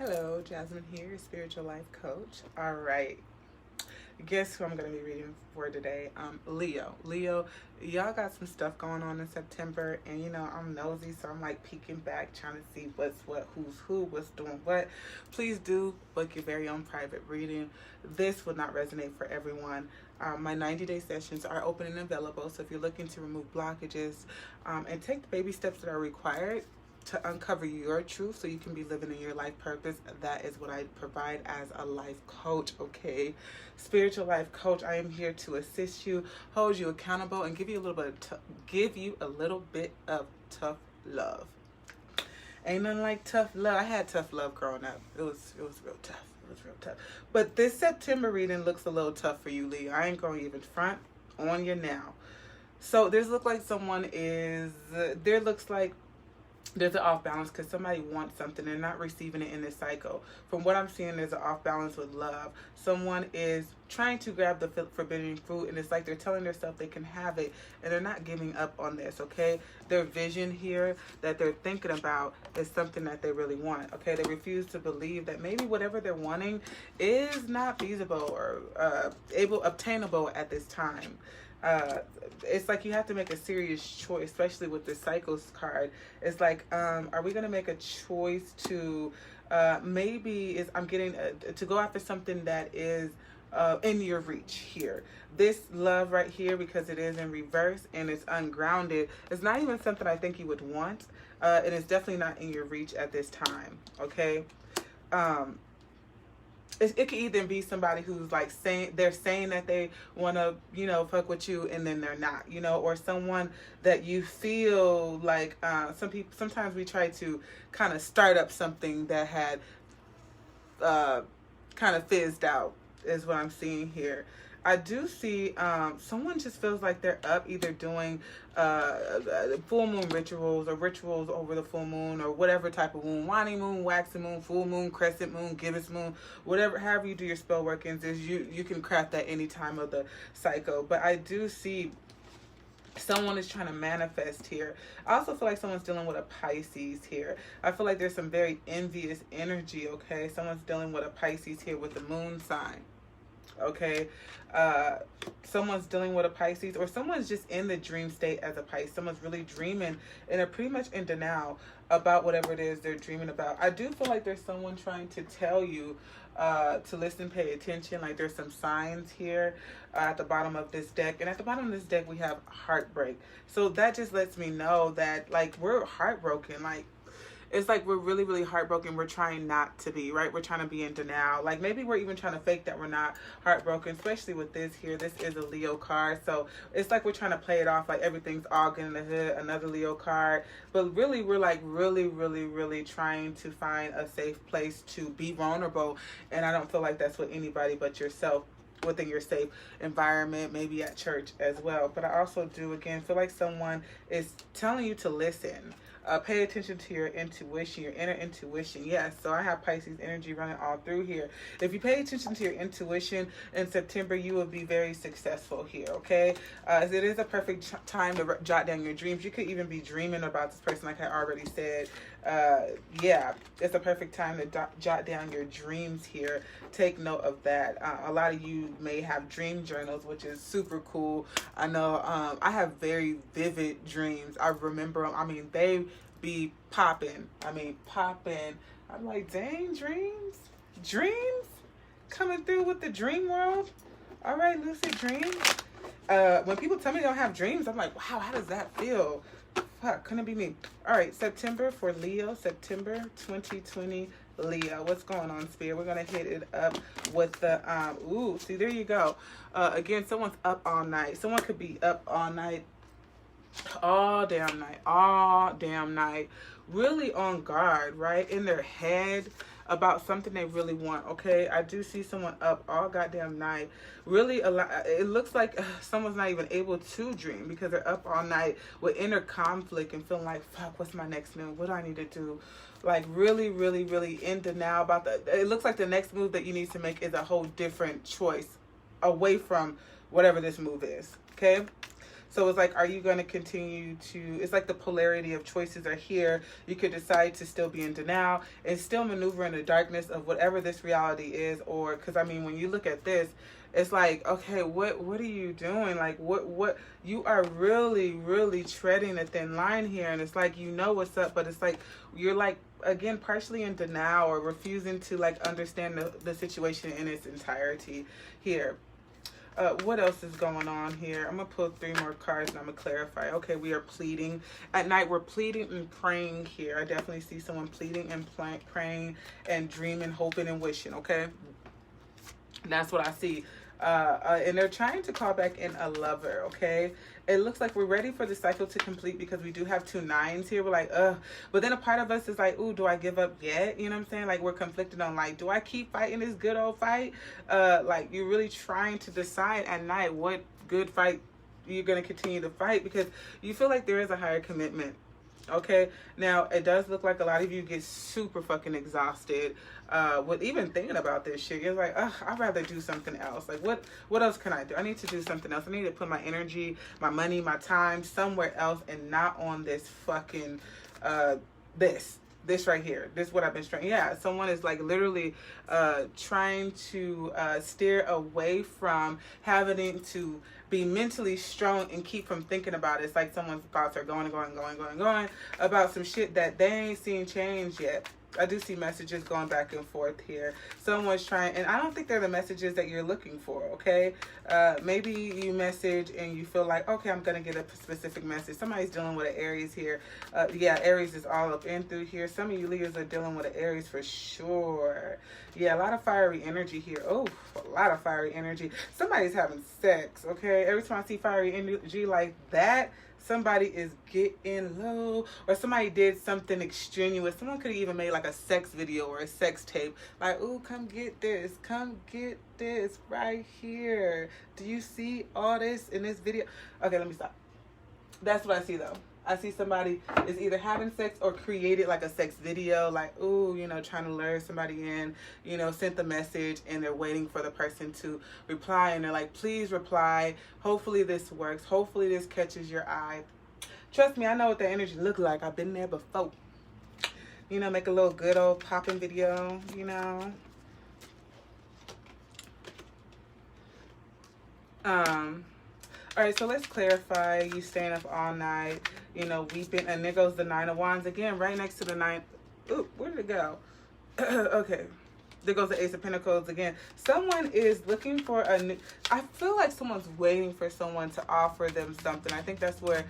Hello, Jasmine here, spiritual life coach. All right. Guess who I'm going to be reading for today? Leo. Leo, y'all got some stuff going on in September, and I'm nosy, so I'm like peeking back, trying to see what's what, who's who, what's doing what. Please do book your very own private reading. This would not resonate for everyone. My 90-day sessions are open and available, so if you're looking to remove blockages and take the baby steps that are required to uncover your truth so you can be living in your life purpose, that is what I provide as a life coach, okay? Spiritual life coach. I am here to assist you, hold you accountable, and give you a little bit of tough love. Ain't nothing like tough love. I had tough love growing up. It was real tough. It was real tough. But this September reading looks a little tough for you, Leo. I ain't going to even front on you now. So there's look like someone is, there looks like there's an off balance because somebody wants something and not receiving it in this cycle. From what I'm seeing, there's an off balance with love. Someone is trying to grab the forbidden fruit, and it's like they're telling themselves they can have it, and they're not giving up on this, okay? Their vision here that they're thinking about is something that they really want, okay? They refuse to believe that maybe whatever they're wanting is not feasible or obtainable at this time. It's like you have to make a serious choice, especially with the cycles card. It's like, are we going to make a choice to I'm getting to go after something that is in your reach here. This love right here, because it is in reverse and it's ungrounded, it's not even something I think you would want. And it's definitely not in your reach at this time, okay? It could either be somebody who's like saying that they want to, fuck with you, and then they're not, or someone that you feel like sometimes we try to kind of start up something that had kind of fizzed out, is what I'm seeing here. I do see someone just feels like they're up either doing full moon rituals or rituals over the full moon or whatever type of moon, waning moon, waxing moon, full moon, crescent moon, gibbous moon, whatever, however you do your spell workings, is you can craft that any time of the cycle. But I do see someone is trying to manifest here. I also feel like someone's dealing with a Pisces here. I feel like there's some very envious energy, okay? Someone's dealing with a Pisces here with the moon sign. Okay, someone's dealing with a Pisces, or someone's just in the dream state as a Pisces. Someone's really dreaming and are pretty much in denial about whatever it is they're dreaming about. I do feel like there's someone trying to tell you to listen, pay attention. Like there's some signs here at the bottom of this deck, and at the bottom of this deck we have heartbreak. So that just lets me know that like we're heartbroken. Like it's like we're really, really heartbroken. We're trying not to be, right? We're trying to be in denial. Like maybe we're even trying to fake that we're not heartbroken, especially with this here. This is a Leo card. So it's like we're trying to play it off like everything's all good in the hood, another Leo card. But really, we're like really, really, really trying to find a safe place to be vulnerable. And I don't feel like that's with anybody but yourself, within your safe environment, maybe at church as well. But I also do, again, feel like someone is telling you to listen. Pay attention to your intuition, your inner intuition. Yes, so I have Pisces energy running all through here. If you pay attention to your intuition in September, you will be very successful here, okay? It is a perfect time to jot down your dreams. You could even be dreaming about this person, like I already said. Yeah, it's a perfect time to jot down your dreams here. Take note of that. A lot of you may have dream journals, which is super cool. I know I have very vivid dreams. I remember them. I mean, they be popping. I'm like, dang, dreams coming through with the dream world. All right, lucid dreams. When people tell me they don't have dreams, I'm like, wow, how does that feel? Fuck, couldn't it be me? All right, September for Leo, September 2020 Leo. What's going on, Spirit? We're going to hit it up with the, see, there you go. Again, someone's up all night. Someone could be up all night, all damn night, really on guard, right? In their head about something they really want, okay? I do see someone up all goddamn night. Really, it looks like someone's not even able to dream because they're up all night with inner conflict and feeling like, fuck, what's my next move? What do I need to do? Like really, really, really in denial about that. It looks like the next move that you need to make is a whole different choice away from whatever this move is, okay? So it's like, are you going to continue to, it's like the polarity of choices are here. You could decide to still be in denial and still maneuver in the darkness of whatever this reality is. Or, because I mean, when you look at this, it's like, okay, what are you doing? Like, what you are really treading a thin line here. And it's like, you know what's up, but it's like, you're like, again, partially in denial or refusing to like understand the situation in its entirety here. What else is going on here? I'm going to pull 3 more cards and I'm going to clarify. Okay, we are pleading. At night, we're pleading and praying here. I definitely see someone pleading and praying and dreaming, hoping, and wishing, okay? That's what I see. And they're trying to call back in a lover, okay? It looks like we're ready for the cycle to complete because we do have 2 9s here. We're like, ugh. But then a part of us is like, ooh, do I give up yet? You know what I'm saying? Like, we're conflicted on, like, do I keep fighting this good old fight? Like, you're really trying to decide at night what good fight you're going to continue to fight because you feel like there is a higher commitment. Okay, now it does look like a lot of you get super fucking exhausted with even thinking about this shit. You're like, ugh, I'd rather do something else. Like, what else can I do? I need to do something else. I need to put my energy, my money, my time somewhere else and not on this fucking this right here. This is what I've been trying. Yeah, someone is like literally trying to steer away from having to be mentally strong and keep from thinking about it. It's like someone's thoughts are going about some shit that they ain't seen change yet. I do see messages going back and forth here. Someone's trying, and I don't think they're the messages that you're looking for, okay? Maybe you message and you feel like, okay, I'm going to get a specific message. Somebody's dealing with an Aries here. Yeah, Aries is all up in through here. Some of you Leos are dealing with an Aries for sure. Yeah, a lot of fiery energy here. Oh, a lot of fiery energy. Somebody's having sex, okay? Every time I see fiery energy like that, somebody is getting low, or somebody did something extraneous. Someone could have even made like a sex video or a sex tape. Like, ooh, come get this right here. Do you see all this in this video? Okay, let me stop. That's what I see though. I see somebody is either having sex or created like a sex video, like, ooh, you know, trying to lure somebody in, you know, sent the message and they're waiting for the person to reply. And they're like, please reply. Hopefully this works. Hopefully this catches your eye. Trust me, I know what that energy look like. I've been there before. You know, make a little good old popping video, you know. All right, so let's clarify. You staying up all night, you know, weeping, and there goes the 9 of Wands again, right next to the 9. Ooh, where did it go? Okay, there goes the Ace of Pentacles again. Someone is looking for a new. I feel like someone's waiting for someone to offer them something. I think that's what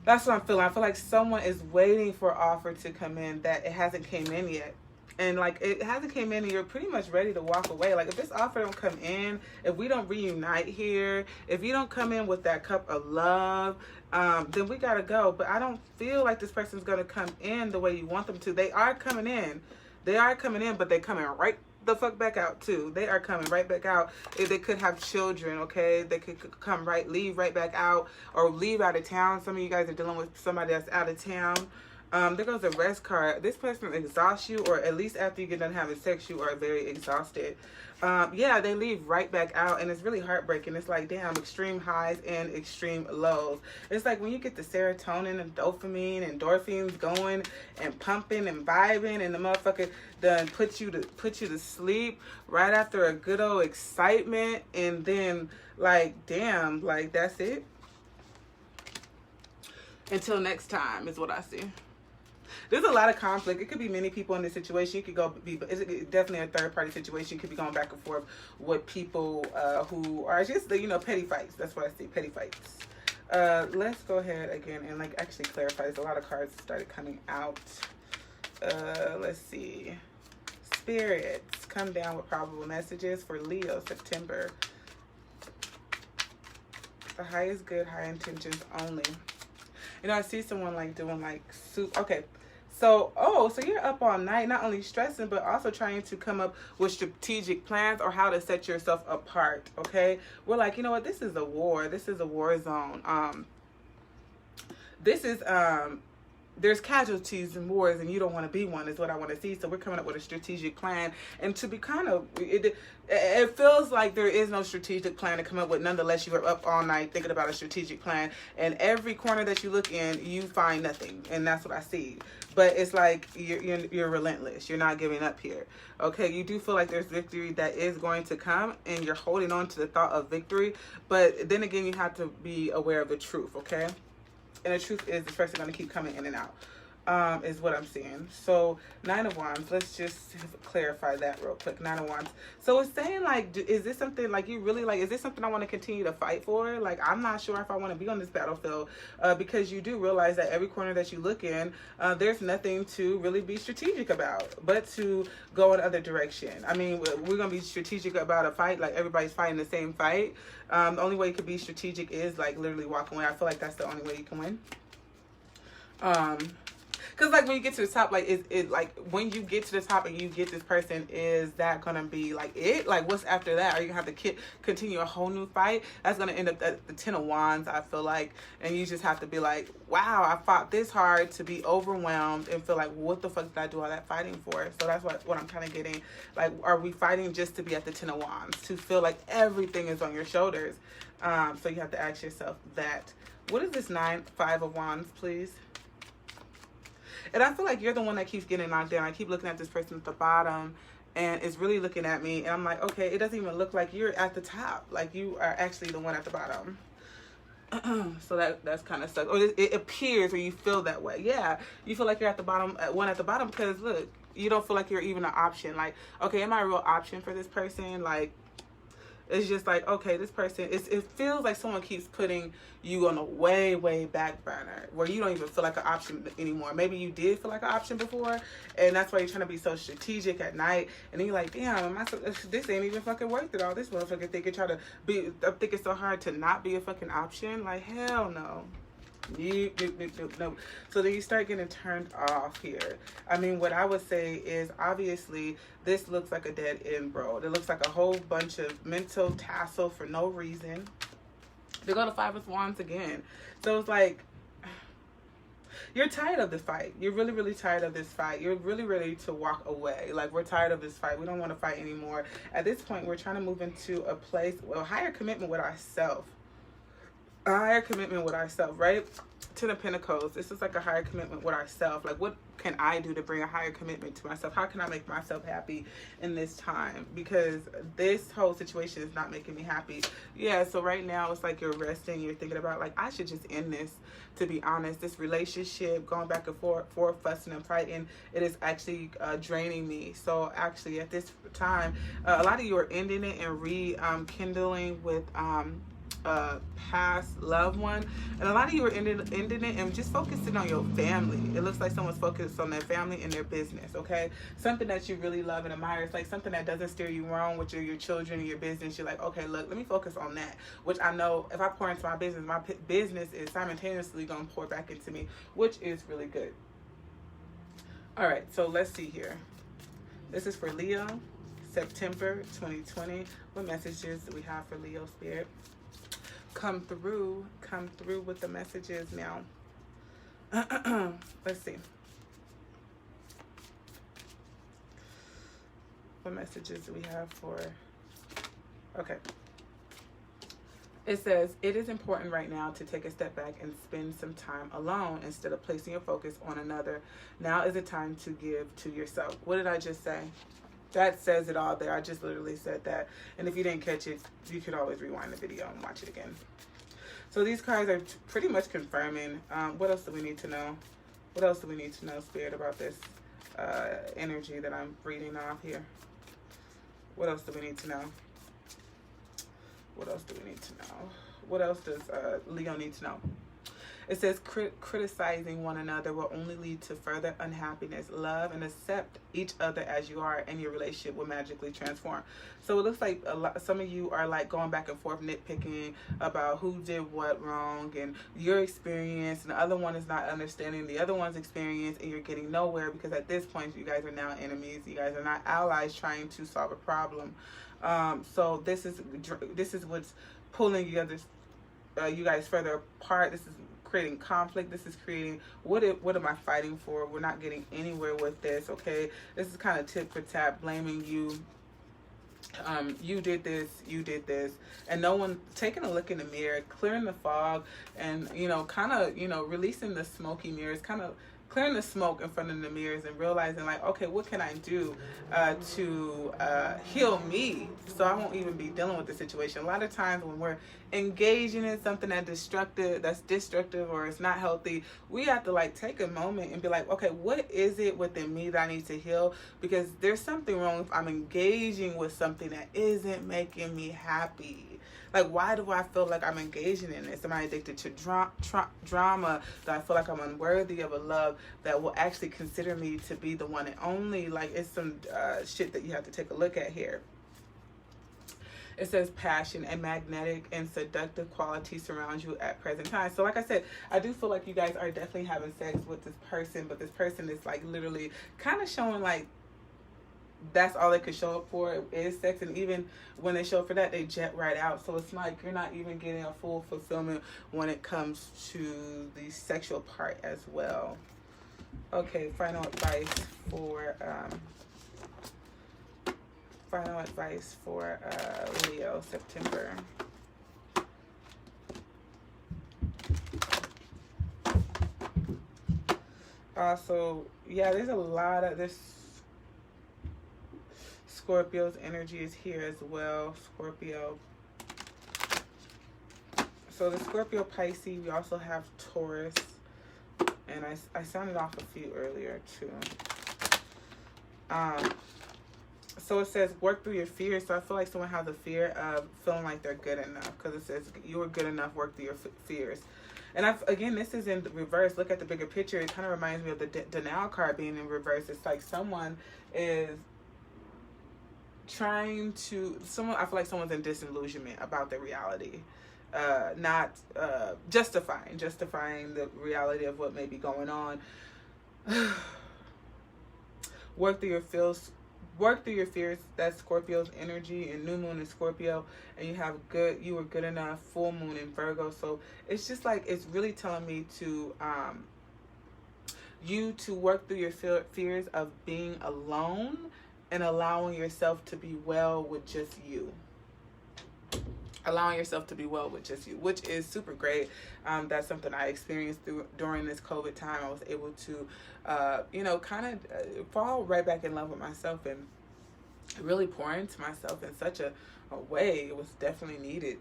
I'm feeling. I feel like someone is waiting for an offer to come in that it hasn't came in yet. And like it hasn't came in and you're pretty much ready to walk away. Like if this offer don't come in, if we don't reunite here, if you don't come in with that cup of love, then we gotta go. But I don't feel like this person's gonna come in the way you want them to. They are coming in, but they're coming right the fuck back out too. They are coming right back out. If they could have children, okay, they could leave right back out, or leave out of town. Some of you guys are dealing with somebody that's out of town. There goes the rest card. This person exhausts you, or at least after you get done having sex, you are very exhausted. Yeah, they leave right back out, and it's really heartbreaking. It's like, damn, extreme highs and extreme lows. It's like when you get the serotonin and dopamine and endorphins going and pumping and vibing, and the motherfucker done put you to sleep right after a good old excitement, and then like, damn, like that's it. Until next time is what I see. There's a lot of conflict. It could be many people in this situation. You could it's definitely a third party situation. You could be going back and forth with people who are just, you know, petty fights. That's what I see, petty fights. Let's go ahead again and like actually clarify. There's a lot of cards started coming out. Let's see. Spirits, come down with probable messages for Leo, September. The high is good, high intentions only. You know, I see someone like doing like soup. Okay. So you're up all night, not only stressing, but also trying to come up with strategic plans or how to set yourself apart. Okay. We're like, you know what? This is a war. This is a war zone. This is, there's casualties and wars, and you don't want to be one, is what I want to see. So we're coming up with a strategic plan, and to be kind of, it feels like there is no strategic plan to come up with. Nonetheless, you are up all night thinking about a strategic plan, and every corner that you look in, you find nothing, and that's what I see. But it's like you're relentless. You're not giving up here. Okay, you do feel like there's victory that is going to come, and you're holding on to the thought of victory. But then again, you have to be aware of the truth. Okay. And the truth is, this person going to keep coming in and out, is what I'm seeing. So, 9 of Wands. Let's just clarify that real quick. 9 of Wands. So, it's saying, like, is this something, like, you really, like, is this something I want to continue to fight for? Like, I'm not sure if I want to be on this battlefield, because you do realize that every corner that you look in, there's nothing to really be strategic about, but to go in other direction. I mean, we're going to be strategic about a fight, like, everybody's fighting the same fight. The only way you could be strategic is, like, literally walking away. I feel like that's the only way you can win. Because, like, when you get to the top, like, it like, when you get to the top and you get this person, is that going to be, like, it? Like, what's after that? Are you going to have to continue a whole new fight? That's going to end up at the 10 of Wands, I feel like. And you just have to be like, wow, I fought this hard, to be overwhelmed and feel like, what the fuck did I do all that fighting for? So that's what I'm kind of getting. Like, are we fighting just to be at the 10 of Wands? To feel like everything is on your shoulders? So you have to ask yourself that. What is this 5 of Wands, please? And I feel like you're the one that keeps getting knocked down. I keep looking at this person at the bottom, and it's really looking at me. And I'm like, okay, it doesn't even look like you're at the top. Like, you are actually the one at the bottom. So that's kind of sucks. Or it appears, or you feel that way. Yeah, you feel like you're at the bottom, one at the bottom, because, look, you don't feel like you're even an option. Like, okay, am I a real option for this person? Like, it's just like, okay, this person, it feels like someone keeps putting you on a way, way back burner where you don't even feel like an option anymore. Maybe you did feel like an option before, and that's why you're trying to be so strategic at night. And then you're like, damn, this ain't even fucking worth it. All this motherfucker thinking, I'm thinking so hard to not be a fucking option. Like, hell no. No. So then you start getting turned off here. I mean, what I would say is, obviously, this looks like a dead end road. It looks like a whole bunch of mental tassel for no reason. They go to 5 of Wands again. So it's like, you're tired of this fight. You're really, really tired of this fight. You're really ready to walk away. Like, we're tired of this fight. We don't want to fight anymore. At this point, we're trying to move into a place, well, higher commitment with ourselves. A higher commitment with ourselves, right? 10 of Pentacles. This is like a higher commitment with ourselves. Like, what can I do to bring a higher commitment to myself? How can I make myself happy in this time? Because this whole situation is not making me happy. Yeah, so right now it's like you're resting. You're thinking about, like, I should just end this, to be honest. This relationship, going back and forth, fussing and fighting, it is actually draining me. So actually at this time, a lot of you are ending it and rekindling with past loved one, and a lot of you are ending it and just focusing on your family. It looks like someone's focused on their family and their business. Okay, something that you really love and admire. It's like something that doesn't steer you wrong with your children and your business. You're like, okay, look, let me focus on that, which I know if I pour into my business is simultaneously going to pour back into me, which is really good. All right, so let's see here. This is for Leo, September 2020. What messages do we have for Leo, Spirit? Come through with the messages now. Let's see. What messages do we have for? Okay. It says, it is important right now to take a step back and spend some time alone instead of placing your focus on another. Now is the time to give to yourself. What did I just say? That says it all there. I just literally said that. And if you didn't catch it, you could always rewind the video and watch it again. So these cards are pretty much confirming. What else do we need to know? What else do we need to know, Spirit, about this energy that I'm reading off here? What else do we need to know? What else do we need to know? What else does Leo need to know? It says criticizing one another will only lead to further unhappiness. Love and accept each other as you are, and your relationship will magically transform. So it looks like some of you are like going back and forth nitpicking about who did what wrong and your experience, and the other one is not understanding the other one's experience, and you're getting nowhere because at this point you guys are now enemies. You guys are not allies trying to solve a problem. So this is what's pulling you guys further apart. This is creating conflict. This is creating, what am I fighting for? We're not getting anywhere with this, okay? This is kind of tit for tat, blaming you. You did this, and no one taking a look in the mirror, clearing the fog, and, you know, kind of, you know, releasing the smoky mirrors, kind of clearing the smoke in front of the mirrors and realizing, like, okay, what can I do to heal me so I won't even be dealing with the situation. A lot of times when we're engaging in something that's destructive or it's not healthy, we have to like take a moment and be like, okay, what is it within me that I need to heal? Because there's something wrong if I'm engaging with something that isn't making me happy. Like, why do I feel like I'm engaging in this? Am I addicted to drama? Do I feel like I'm unworthy of a love that will actually consider me to be the one and only? Like, it's some shit that you have to take a look at here. It says passion, a magnetic and seductive quality surrounds you at present time. So like I said, I do feel like you guys are definitely having sex with this person, but this person is like literally kind of showing like that's all they could show up for is sex, and even when they show up for that, they jet right out. So it's like you're not even getting a full fulfillment when it comes to the sexual part as well. Okay, final advice for Leo, September. Also, yeah, there's a lot of this. Scorpio's energy is here as well. Scorpio. So the Scorpio, Pisces, we also have Taurus. And I sounded off a few earlier too. So it says work through your fears. So I feel like someone has a fear of feeling like they're good enough. Because it says you were good enough, work through your fears. And again, this is in reverse. Look at the bigger picture. It kind of reminds me of the denial card being in reverse. It's like someone is I feel like someone's in disillusionment about their reality, not justifying the reality of what may be going on. Work through your fears. That's Scorpio's energy, and new moon in Scorpio, and you were good enough, full moon in Virgo. So it's just like, it's really telling me to you to work through your fears of being alone and allowing yourself to be well with just you. Allowing yourself to be well with just you, which is super great. That's something I experienced during this COVID time. I was able to, kind of fall right back in love with myself and really pour into myself in such a way. It was definitely needed.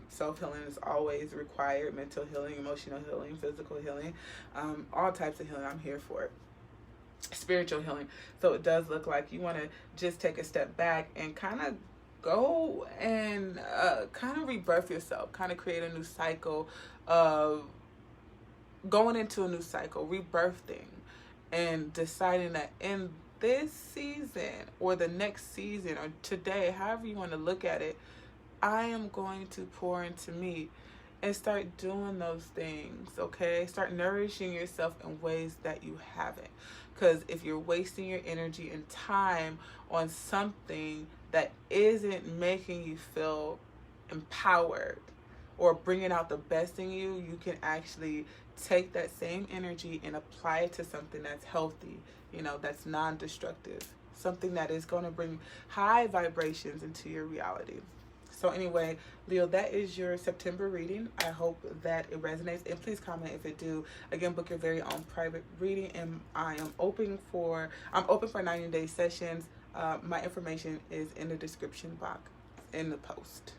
Self-healing is always required. Mental healing, emotional healing, physical healing, all types of healing. I'm here for it. Spiritual healing. So it does look like you want to just take a step back and kind of go and kind of rebirth yourself, kind of create a new cycle of going into a new cycle, rebirthing, and deciding that in this season or the next season or today, however you want to look at it, I am going to pour into me and start doing those things, okay? Start nourishing yourself in ways that you haven't. Because if you're wasting your energy and time on something that isn't making you feel empowered or bringing out the best in you, you can actually take that same energy and apply it to something that's healthy, that's non-destructive, something that is going to bring high vibrations into your reality. So anyway, Leo, that is your September reading. I hope that it resonates, and please comment if it do. Again, book your very own private reading, and I'm open for 90-day sessions. My information is in the description box in the post.